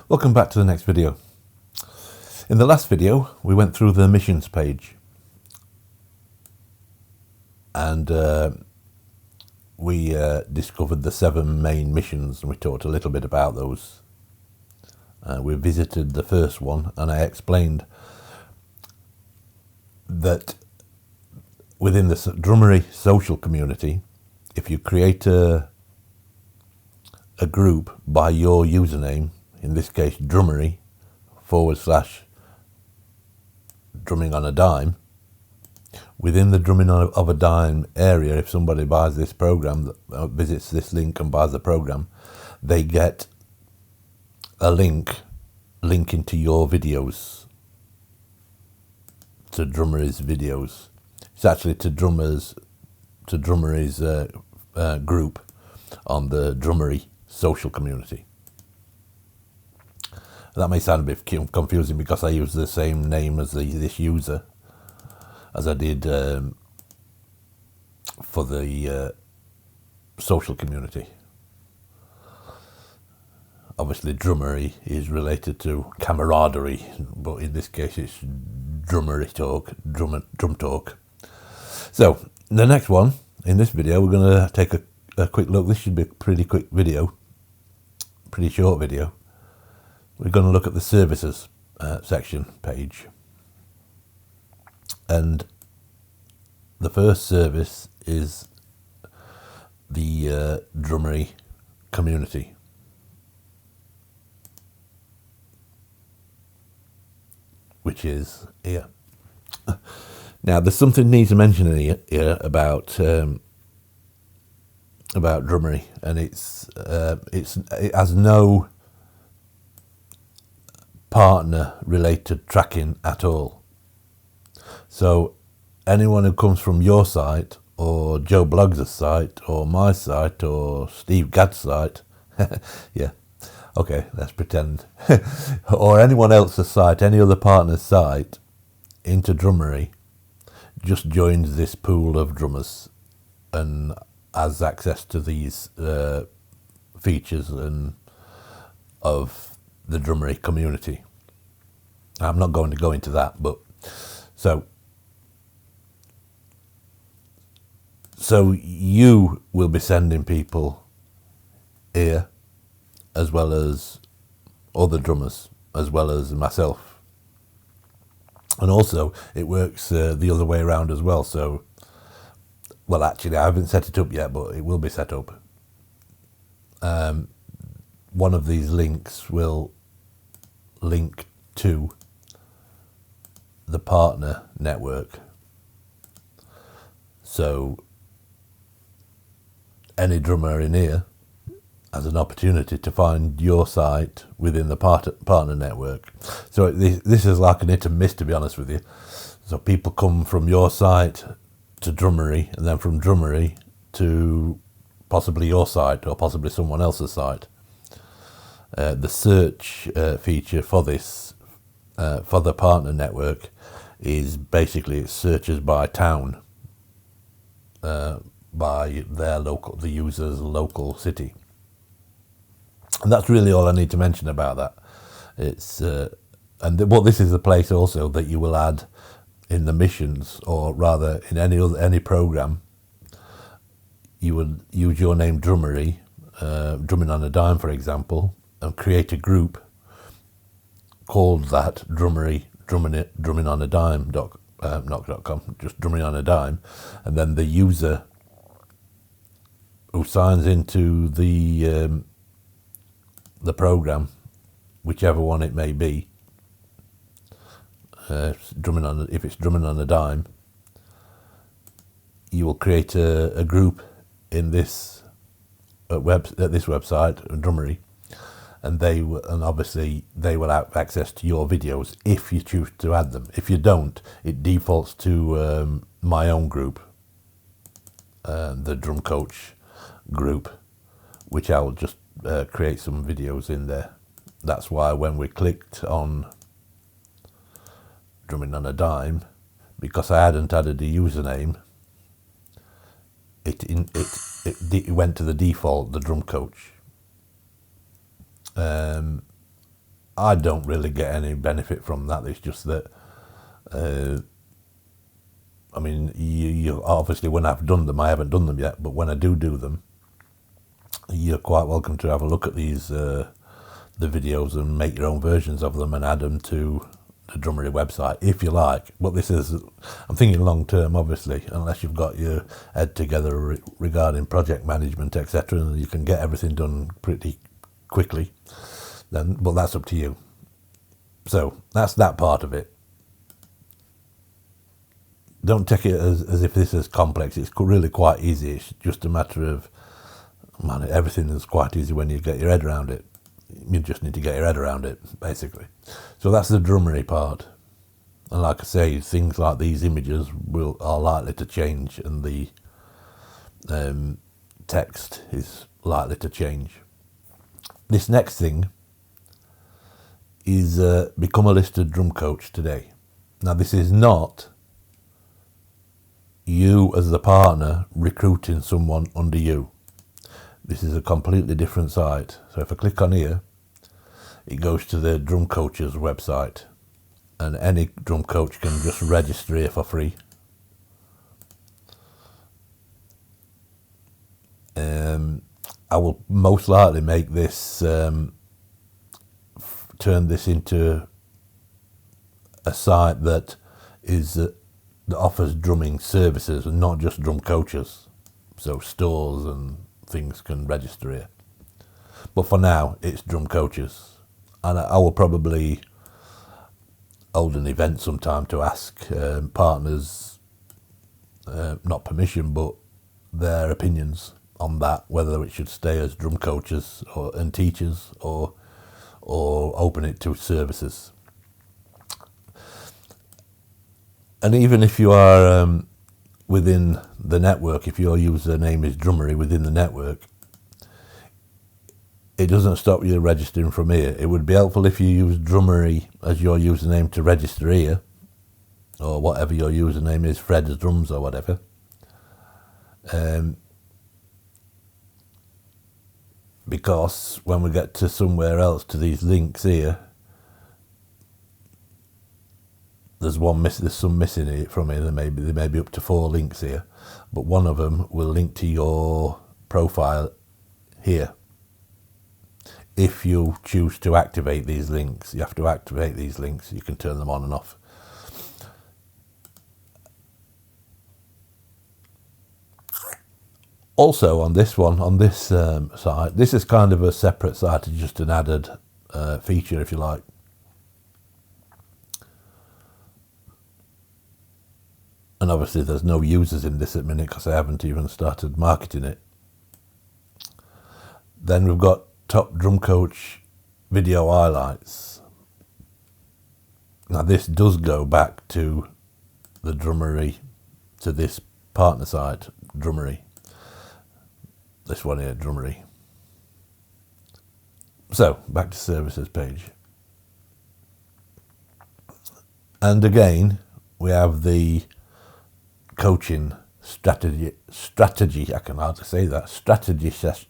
Welcome back to the next video. In the last video we went through the missions page and we discovered the 7 main missions, and we talked a little bit about those. We visited the first one and I explained that within the drummery social community, if you create a group by your username, in this case drummery / drumming on a dime, within the drumming of a dime area, if somebody buys this program, visits this link and buys the program, they get a link into your videos, to drummery's videos. It's actually to drummery's group on the drummery social community. That may sound a bit confusing because I use the same name as this user as I did for the social community. Obviously drummery is related to camaraderie, but in this case it's drummery talk, drum talk. So the next one, in this video, we're going to take a quick look. This should be a pretty quick video, pretty short video. We're going to look at the services section page. And the first service is the drummery community. Which is here. Now, there's something needs to mention here about drummery, and it has no partner related tracking at all. So anyone who comes from your site or Joe Bloggs' site or my site or Steve Gadd's site, yeah, okay, let's pretend, or anyone else's site, any other partner's site into drummery, just joins this pool of drummers and has access to these features and of the drummery community. I'm not going to go into that, but so you will be sending people here, as well as other drummers, as well as myself. And also it works the other way around as well. So, well, actually I haven't set it up yet, but it will be set up. One of these links will link to the partner network. So any drummer in here has an opportunity to find your site within the partner network. So this is like an hit and miss, to be honest with you. So people come from your site to drummery, and then from drummery to possibly your site or possibly someone else's site. The search feature for this, for the partner network, is basically it searches by town, by the user's local city. And that's really all I need to mention about that. It's this is the place also that you will add in the missions, or rather in any program. You would use your name drummery, drumming on a dime, for example, and create a group called that drumming on a dime .com, just drumming on a dime, and then the user who signs into the program, whichever one it may be, if it's drumming on a dime, you will create a group in this this website, drummery, and obviously they will have access to your videos if you choose to add them. If you don't, it defaults to my own group, the Drum Coach group, which I will just create some videos in there. That's why when we clicked on drumming on a dime, because I hadn't added a username, it went to the default, the Drum Coach. I don't really get any benefit from that. It's just that, I mean, you obviously, when I've done them, I haven't done them yet, but when I do them, you're quite welcome to have a look at these, the videos, and make your own versions of them and add them to the Drummery website if you like. But this is, I'm thinking long term, obviously, unless you've got your head together regarding project management, etc., and you can get everything done pretty quickly, then, but that's up to you. So that's that part of it. Don't take it as if this is complex. It's really quite easy. It's just a matter of, man, everything is quite easy when you get your head around it. You just need to get your head around it, basically. So that's the Drummery part. And like I say, things like these images are likely to change, and the text is likely to change. This next thing is become a listed drum coach today. Now, this is not you as the partner recruiting someone under you. This is a completely different site. So if I click on here, it goes to the drum coach's website, and any drum coach can just register here for free. I will most likely make this, turn this into a site that is that offers drumming services and not just drum coaches. So stores and things can register here. But for now, it's drum coaches. And I will probably hold an event sometime to ask partners, not permission, but their opinions on that, whether it should stay as drum coaches and teachers, or open it to services. And even if you are within the network, if your username is Drummery within the network, it doesn't stop you registering from here. It would be helpful if you use Drummery as your username to register here, or whatever your username is, Fred's Drums or whatever. Because when we get to somewhere else, to these links here, there's some missing here from here. There may be up to 4 links here, but one of them will link to your profile here. If you choose to activate these links, you have to activate these links. You can turn them on and off. Also on this one, on this site, this is kind of a separate site. It's just an added feature, if you like. And obviously there's no users in this at the minute because I haven't even started marketing it. Then we've got top drum coach video highlights. Now this does go back to the Drummery, to this partner site, Drummery. This one here, Drummery. So, back to services page. And again, we have the coaching strategy, I can hardly say that, strategy session.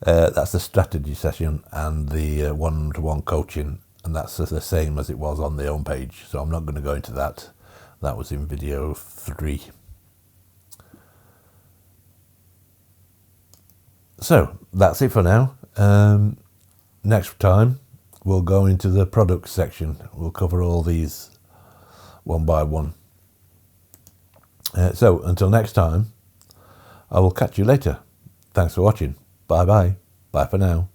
That's the strategy session, and the one-to-one coaching, and that's the same as it was on the home page. So I'm not going to go into that. That was in video 3. So that's it for now. Next time we'll go into the products section. We'll cover all these one by one. So until next time, I will catch you later. Thanks for watching. Bye bye. Bye for now.